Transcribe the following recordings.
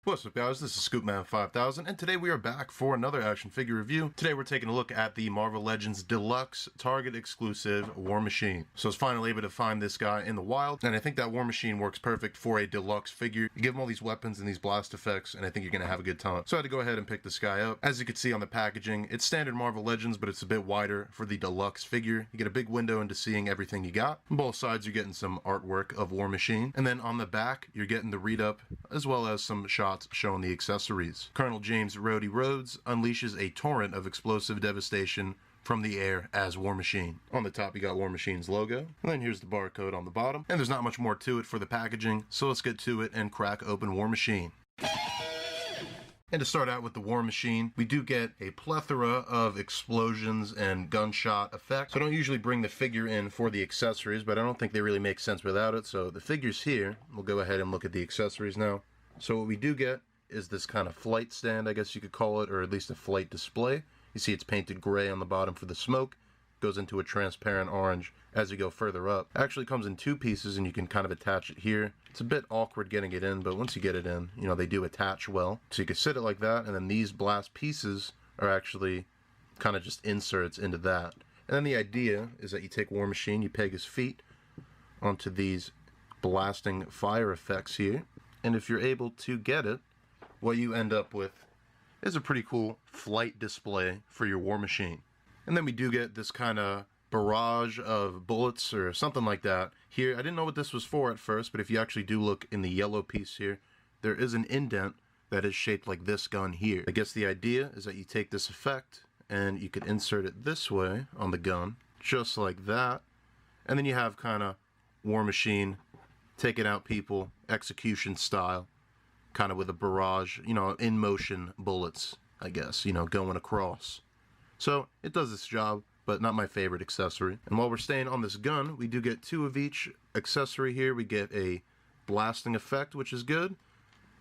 What's up, guys? This is Scoopman5000, and today we are back for another action figure review. Today we're taking a look at the Marvel Legends Deluxe Target exclusive War Machine. So I was finally able to find this guy in the wild, and I think that War Machine works perfect for a deluxe figure. You give him all these weapons and these blast effects, and I think you're going to have a good time. So I had to go ahead and pick this guy up. As you can see on the packaging, it's standard Marvel Legends, but it's a bit wider for the deluxe figure. You get a big window into seeing everything you got. On both sides, you're getting some artwork of War Machine, and then on the back, you're getting the read-up, as well as some shots showing the accessories. Colonel James Rhodey Rhodes unleashes a torrent of explosive devastation from the air as War Machine. On the top, you got War Machine's logo, and then here's the barcode on the bottom. And there's not much more to it for the packaging, so let's get to it and crack open War Machine. And to start out with the War Machine, we do get a plethora of explosions and gunshot effects. So I don't usually bring the figure in for the accessories, but I don't think they really make sense without it. So the figure's here. We'll go ahead and look at the accessories now. So what we do get is this kind of flight stand, I guess you could call it, or at least a flight display. You see it's painted gray on the bottom for the smoke. Goes into a transparent orange as you go further up. It actually comes in two pieces, and you can kind of attach it here. It's a bit awkward getting it in, but once you get it in, you know, they do attach well. So you can sit it like that, and then these blast pieces are actually kind of just inserts into that. And then the idea is that you take War Machine, you peg his feet onto these blasting fire effects here, and if you're able to get it, what you end up with is a pretty cool flight display for your War Machine. And then we do get this kind of barrage of bullets or something like that here. I didn't know what this was for at first, but if you actually do look in the yellow piece here, there is an indent that is shaped like this gun here. I guess the idea is that you take this effect and you could insert it this way on the gun, just like that. And then you have kind of War Machine taking out people, execution style, kind of with a barrage, you know, in motion bullets, I guess, you know, going across. So it does its job, but not my favorite accessory. And while we're staying on this gun, we do get two of each accessory here. We get a blasting effect, which is good.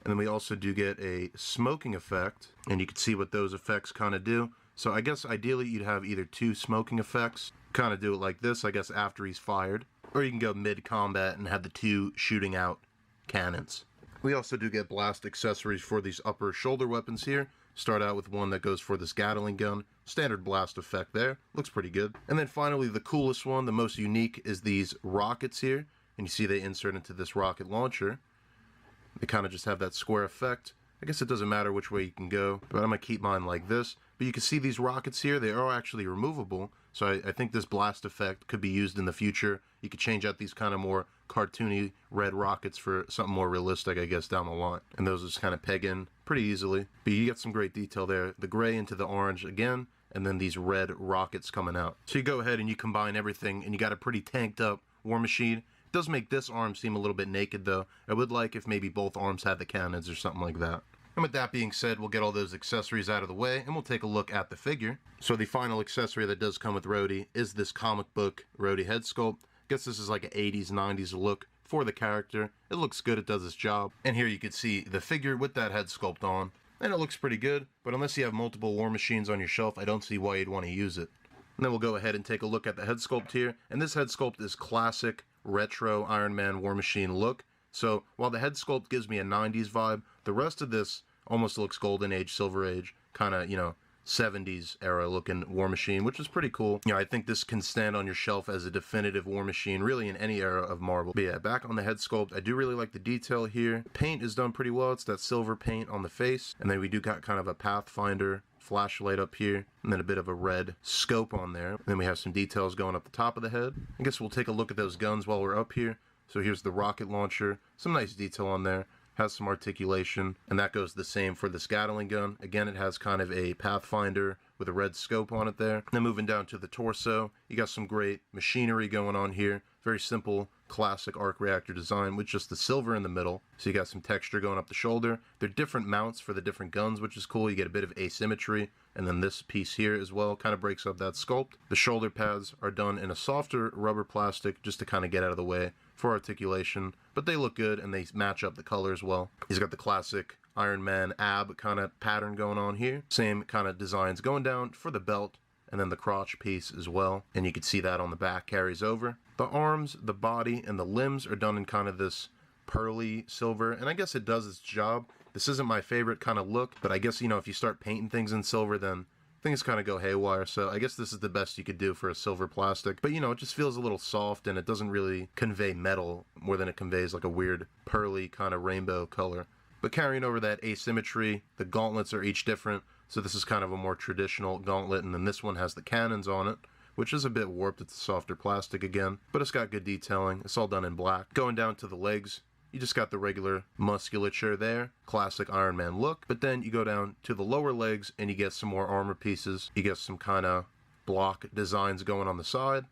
And then we also do get a smoking effect, and you can see what those effects kind of do. So I guess ideally you'd have either two smoking effects, kind of do it like this, I guess, after he's fired. Or you can go mid-combat and have the two shooting out cannons. We also do get blast accessories for these upper shoulder weapons here. Start out with one that goes for this Gatling gun. Standard blast effect there. Looks pretty good. And then finally, the coolest one, the most unique, is these rockets here. And you see they insert into this rocket launcher. They kind of just have that square effect. I guess it doesn't matter which way you can go, but I'm going to keep mine like this. But you can see these rockets here, they are actually removable. So I think this blast effect could be used in the future. You could change out these kind of more cartoony red rockets for something more realistic, I guess, down the line. And those just kind of peg in pretty easily. But you get some great detail there. The gray into the orange again, and then these red rockets coming out. So you go ahead and you combine everything, and you got a pretty tanked up War Machine. It does make this arm seem a little bit naked, though. I would like if maybe both arms had the cannons or something like that. And with that being said, we'll get all those accessories out of the way, and we'll take a look at the figure. So the final accessory that does come with Rhodey is this comic book Rhodey head sculpt. I guess this is like an 80s, 90s look for the character. It looks good, it does its job. And here you can see the figure with that head sculpt on, and it looks pretty good, but unless you have multiple War Machines on your shelf, I don't see why you'd want to use it. And then we'll go ahead and take a look at the head sculpt here, and this head sculpt is classic retro Iron Man War Machine look. So while the head sculpt gives me a 90s vibe, the rest of this almost looks Golden Age, Silver Age, kind of, you know, 70s era looking War Machine, which is pretty cool. You know, I think this can stand on your shelf as a definitive War Machine, really in any era of Marvel. But yeah, back on the head sculpt, I do really like the detail here. Paint is done pretty well. It's that silver paint on the face. And then we do got kind of a Pathfinder flashlight up here, and then a bit of a red scope on there. And then we have some details going up the top of the head. I guess we'll take a look at those guns while we're up here. So here's the rocket launcher. Some nice detail on there. Has some articulation, and that goes the same for this Gatling gun. Again, it has kind of a Pathfinder with a red scope on it there. Then moving down to the torso, you got some great machinery going on here. Very simple, classic arc reactor design with just the silver in the middle. So you got some texture going up the shoulder. They're different mounts for the different guns, which is cool. You get a bit of asymmetry. And then this piece here as well kind of breaks up that sculpt. The shoulder pads are done in a softer rubber plastic just to kind of get out of the way for articulation, but they look good and they match up the color as well. He's got the classic Iron Man ab kind of pattern going on here. Same kind of designs going down for the belt and then the crotch piece as well. And you can see that on the back carries over. The arms, the body, and the limbs are done in kind of this pearly silver, and I guess it does its job. This isn't my favorite kind of look, but I guess, you know, if you start painting things in silver, then things kind of go haywire, so I guess this is the best you could do for a silver plastic. But, you know, it just feels a little soft, and it doesn't really convey metal more than it conveys like a weird pearly kind of rainbow color. But carrying over that asymmetry, the gauntlets are each different, so this is kind of a more traditional gauntlet, and then this one has the cannons on it, which is a bit warped. It's a softer plastic again, but it's got good detailing. It's all done in black. Going down to the legs, you just got the regular musculature there, classic Iron Man look, but then you go down to the lower legs and you get some more armor pieces. You get some kind of block designs going on the side.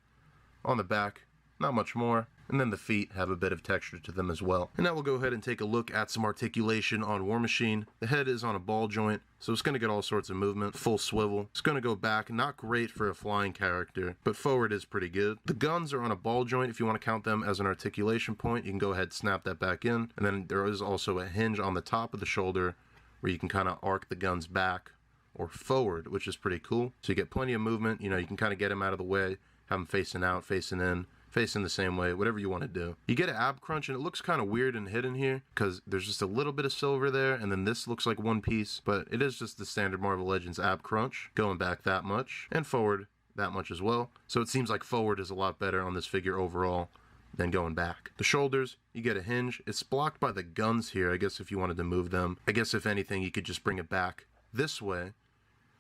On the back, not much more. And then the feet have a bit of texture to them as well. And now we'll go ahead and take a look at some articulation on War Machine. The head is on a ball joint, so it's going to get all sorts of movement. Full swivel. It's going to go back, not great for a flying character, but forward is pretty good. The guns are on a ball joint. If you want to count them as an articulation point, you can go ahead and snap that back in. And then there is also a hinge on the top of the shoulder where you can kind of arc the guns back or forward, which is pretty cool. So you get plenty of movement. You know, you can kind of get them out of the way, have them facing out, facing in, facing the same way, whatever you want to do. You get an ab crunch, and it looks kind of weird and hidden here because there's just a little bit of silver there, and then this looks like one piece, but it is just the standard Marvel Legends ab crunch, going back that much, and forward that much as well. So it seems like forward is a lot better on this figure overall than going back. The shoulders, you get a hinge. It's blocked by the guns here, I guess if you wanted to move them. I guess if anything, you could just bring it back this way.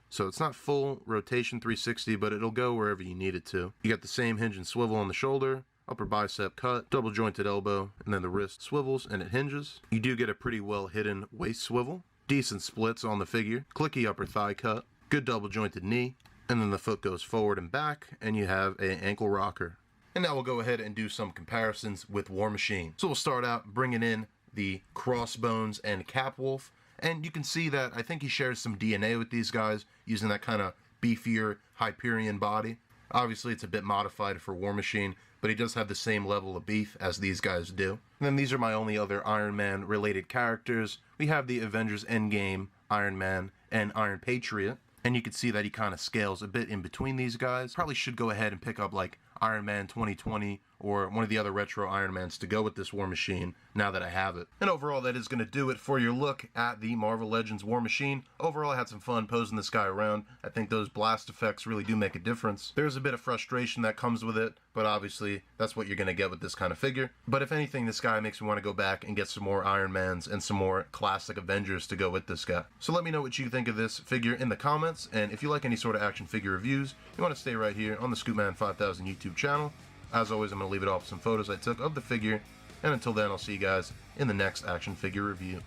So it's not full rotation 360, but it'll go wherever you need it to. You got the same hinge and swivel on the shoulder, upper bicep cut, double jointed elbow, and then the wrist swivels and it hinges. You do get a pretty well hidden waist swivel, decent splits on the figure, clicky upper thigh cut, good double jointed knee, and then the foot goes forward and back, and you have an ankle rocker. And now we'll go ahead and do some comparisons with War Machine. So we'll start out bringing in the Crossbones and Capwolf. And you can see that I think he shares some DNA with these guys, using that kind of beefier Hyperion body. Obviously, it's a bit modified for War Machine, but he does have the same level of beef as these guys do. And then these are my only other Iron Man related characters. We have the Avengers Endgame Iron Man and Iron Patriot. And you can see that he kind of scales a bit in between these guys. Probably should go ahead and pick up like Iron Man 2020 or one of the other retro Iron Mans to go with this War Machine now that I have it. And overall, that is going to do it for your look at the Marvel Legends War Machine. Overall, I had some fun posing this guy around. I think those blast effects really do make a difference. There's a bit of frustration that comes with it, but obviously that's what you're going to get with this kind of figure. But if anything, this guy makes me want to go back and get some more Iron Mans and some more classic Avengers to go with this guy. So let me know what you think of this figure in the comments, and if you like any sort of action figure reviews, you want to stay right here on the Scoopman 5000 YouTube channel. As always, I'm going to leave it off with some photos I took of the figure, and until then, I'll see you guys in the next action figure review.